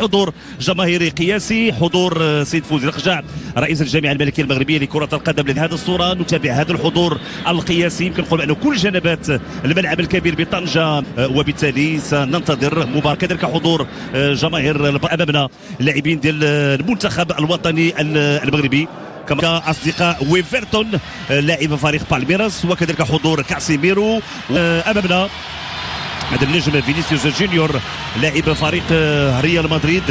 حضور جماهيري قياسي، حضور سيد فوزي الخجاع رئيس الجامعه الملكيه المغربيه لكره القدم. لهذه الصوره نتابع هذا الحضور القياسي، يمكن نقول انه كل جنبات الملعب الكبير بطنجه، وبالتالي سننتظر مباراه. كذلك حضور جماهير امامنا اللاعبين ديال المنتخب الوطني المغربي كما اصدقاء ويفرتون لاعب فريق بالميراس، وكذلك حضور كاسيميرو. امامنا هذا النجم فينيسيوس جونيور لاعب فريق ريال مدريد.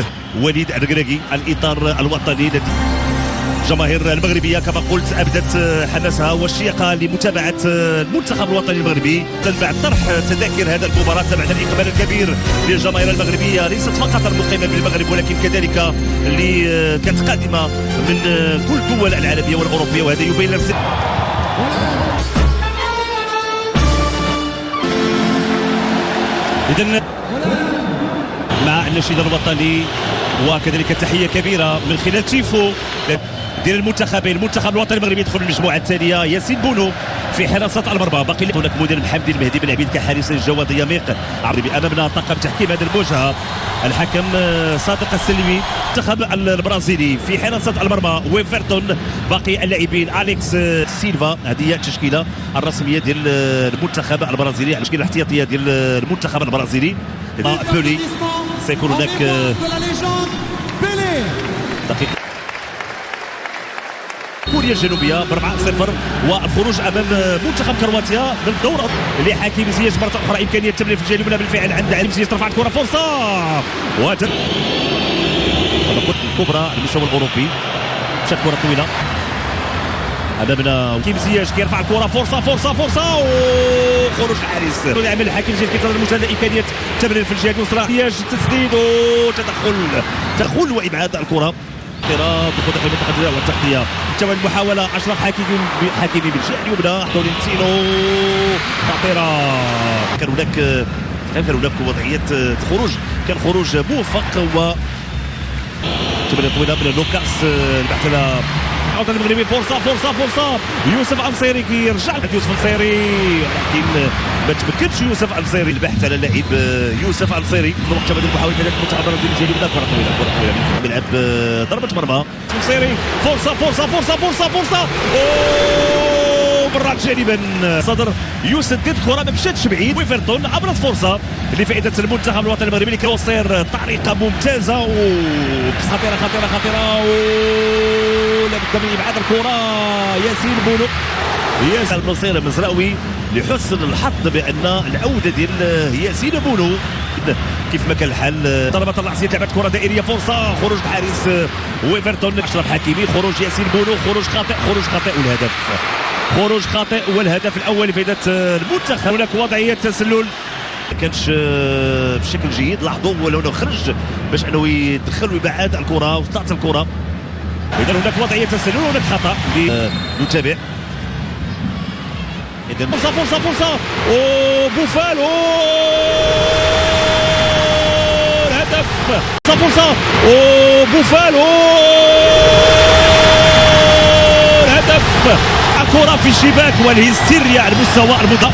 وليد الركراكي الاطار الوطني. الجماهير المغربيه كما قلت ابدت حماسها والشيقه لمتابعه المنتخب الوطني المغربي. بعد طرح تذاكر هذا المباراه بعد الاقبال الكبير للجماهير المغربيه، ليست فقط المقيمه بالمغرب ولكن كذلك اللي كانت قادمه من كل الدول العربيه والاوروبيه، وهذا يبين لنا إذن مع النشيد الوطني، وكذلك تحية كبيرة من خلال تيفو ديال المنتخبين. المنتخب الوطني المغربي يدخل المجموعة الثانية. ياسين بونو في حراسة المرمى، باقي هناك مدير محمدي المهدي بن عبيد كحارس الجواد يميق عربي. أمامنا طاقم تحكيم هذه المواجهة الحكم صادق السلمي. المنتخب البرازيلي في حراسة المرمى ويفرتون، باقي اللاعبين أليكس سيلفا. هذه هي التشكيلة الرسمية ديال المنتخب البرازيلي، التشكيلة الاحتياطية ديال المنتخب البرازيلي. بولي سيكون هناك دقيقة كوريا الجنوبيه ب 4-0، والخروج امام منتخب كرواتيا من الدور لحكيم زياش مره اخرى. امكانيه التمرير في الجانب اليمنى بالفعل عند حكيم زياش، ترفع الكره فرصه الكبرى على المستوى الاوروبي. مشات كره طويله امامنا حكيم زياش كيرفع الكره، فرصه وخروج الحارس. يعمل حكيم زياش كيطلب المسانده، امكانيه التمرير في الجهه اليسرى. زياش تسديد تدخل وابعاد الكره. دخول داخل منطقه الجزاء والتغطيه. توا المحاوله اشرف حكيمي بالجهه اليمنى. تورنتينو خطيره. كان هناك وضعيه الخروج، كان خروج موفق و تمريره طويله من لوكاس. البحث على عوده المغربي. فرصه يوسف النصيري كيرجع. يوسف النصيري ولكن ما تمكنش يوسف النصيري. البحث على اللاعب يوسف النصيري. وقت بدا المحاوله ديال المنتخب البرازيلي الجانب لا كره طويله بيلعب ضربه مرمى. النصيري فرصه برا جانبا صدر يسدد كره ما مشاتش بعيد. ويفرتون ابرز فرصه لفائده المنتخب الوطني المغربي اللي كيوصل طريقه ممتازه خطيره لابد من ابعاد الكره. ياسين بونو المصير المزراوي لحسن الحظ بان العوده ديال ياسين بونو كيف ما كان الحال. ضربات الرأسية لعبت كره دائريه، فرصه خروج الحارس ويفرتون. اشرف حكيمي، خروج ياسين بونو، خروج خاطئ والهدف الاول لفائده المنتخب. هناك وضعيه تسلل ما كانش بشكل جيد، لاحظوا ولو انه خرج باش انه يدخل ويبعد الكره وطلعت الكره. اذا هناك وضعيه تسلل وهناك خطا. نتابع اذا فرصه بوفال الهدف. فرصه بوفال الهدف. الكرة في الشباك والهستيريا على مستوى المضاف.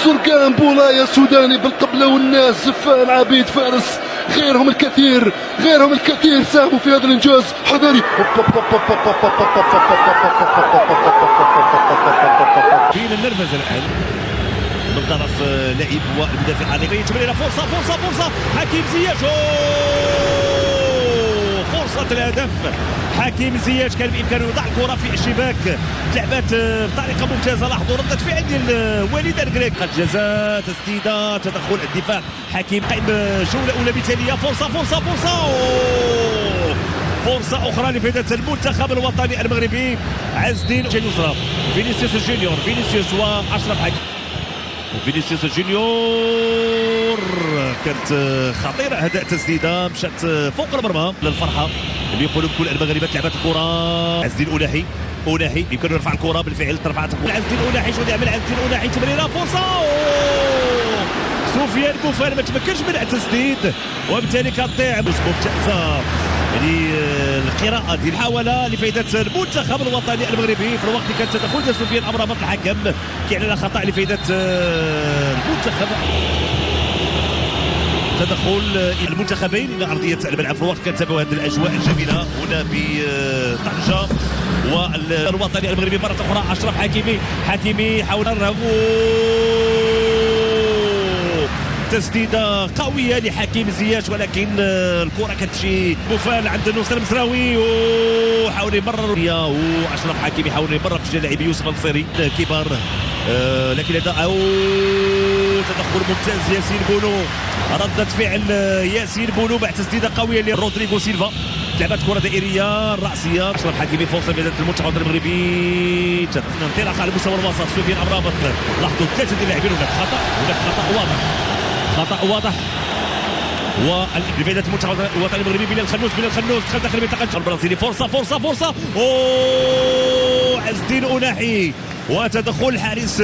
زرقان بولايا سوداني بالقبلة والناس زفان عبيد فارس غيرهم الكثير ساهموا في هذا الانجاز. حذري فين النرفز الان من طرف لاعب والمدافع علي. تمريره فرصه حكيم زياش. فرصة الهدف. حكيم زياش كان بامكانه يضع الكره في الشباك، لعبات بطريقه ممتازه. لاحظوا رده فعل ديال وليد الركراكي. جزاء، تسديده، تدخل الدفاع. حكيم قائم جوله اولى مثاليه. فرصه اخرى لفائده المنتخب الوطني المغربي. عز الدين يسرى فينيسيوس جونيور، واشرف حكيمي. فينيسيوس جونيور كانت خطيره، اداء تسديده مشات فوق المرمى. للفرحه اللي يقولوا بكل المغربات لعبت الكره. عز الدين أوناحي يمكن يرفع الكره بالفعل. ترفعت عز الدين أوناحي. شنو يعمل عز الدين أوناحي؟ تمريره فرصه. سفيان بوفال ما تمكنش من التسديد وبالتالي كتضيع. ممتازه يعني القراءه ديال المحاوله لفائده المنتخب الوطني المغربي. في الوقت اللي كان تدخل ديال سفيان امرامط الحكم كيعلن خطا لفائده المنتخب. تدخل المنتخبين الى ارضيه الملعب في الوقت كنتابعوا هذه الاجواء الجميله هنا بطنجه. والوطني المغربي مره اخرى اشرف حكيمي حاول الرهب، تسديده قويه لحكيم زياش ولكن الكره كتمشي مفال عند نصر المسراوي وحاول يمرر واشرف حكيمي يحاول يمرر في لاعبي يوسف النصيري كبار، لكن هذا تدخل ممتاز ياسين بونو، ردة فعل ياسين بونو بعد تسديده قويه لرودريغو سيلفا، لعبت كره دائريه راسيه. اشرف حكيمي فرصه بيد المنتخب المغربي، انطلاقه على مستوى الوسط. سفيان امرابط لاحظوا ثلاثه ديال اللاعبين، هناك خطا واضح ولفائده المنتخب الوطني المغربي. بلال الخنوس دخل داخل المنطقه البرازيلي، فرصه عز الدين أناحي وتدخل الحارس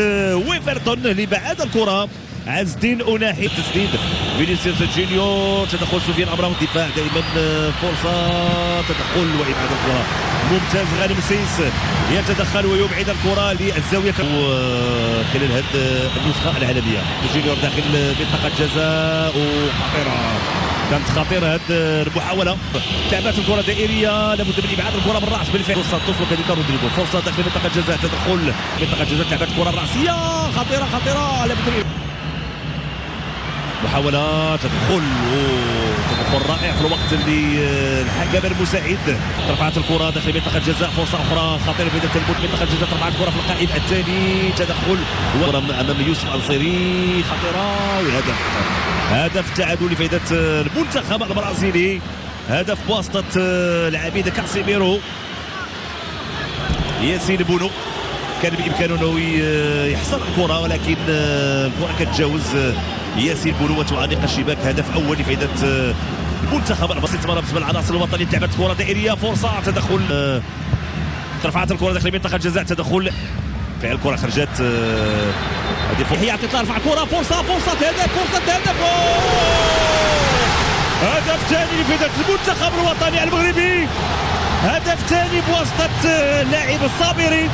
ويفرتون لبعاد الكره. عز الدين أناحي تسديد فينيسيوس جونيور، تدخل سفيان امرابط، دفاع دائما فرصه تدخل وابعاد الكره ممتاز. غانم سيس يتدخل ويبعد الكره للزاويه خلال هذه النسخه العالميه. جونيور داخل منطقه جزاء كانت خطيره هذه المحاوله. لعبات الكره دائريه لابد من ابعاد الكره بالراس بالفعل. سانتوس وكذلك رودريغو، فرصه داخل منطقه جزاء، تدخل منطقه جزاء، لعبات الكره الراسيه خطيره لابد من محاولة تدخل رائع في الوقت اللي الحكم المساعد. رفعت الكرة داخل منطقة الجزاء، فرصة أخرى خطيرة في منطقة الجزاء، رفعت الكرة في القائم الثاني، تدخل أمام يوسف النصيري خطيرة وهدف. هدف التعادل لفائدة المنتخب البرازيلي، هدف بواسطة العبيد كاسيميرو. ياسين بونو كان بإمكانه أنه يحصل الكرة ولكن الكرة كتجاوز ياسين بونو وتعانق الشباك. هدف اول لفائده المنتخب البسيط. استثمار بالنسبه للعناصر الوطنيه، لعبت كره دائريه، فرصه تدخل، رفعت الكره داخل منطقه الجزاء، تدخل فعل الكره خرجت. هذه يعطي رفع الكره، فرصه هدف هدف ثاني لفائده المنتخب الوطني المغربي، هدف ثاني بواسطه اللاعب الصابري.